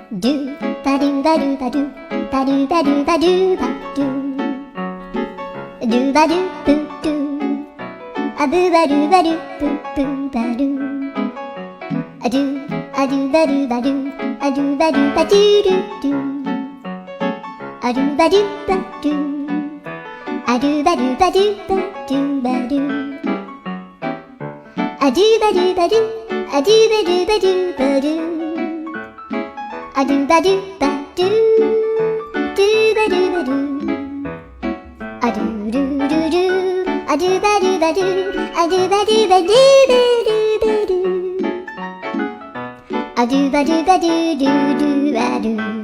do ba do ba do ba do ba do ba do ba do ba do ba do boo do a boo ba do ba do boo boo ba do a do ba do ba do a do ba do ba do do do a do ba do ba do a do ba do ba do ba do ba do a do ba do ba do a do ba do ba do ba do a do ba do ba do do ba do ba do a do do do do a do ba do ba do a do ba do ba do ba do ba do a do ba do ba do do do ba do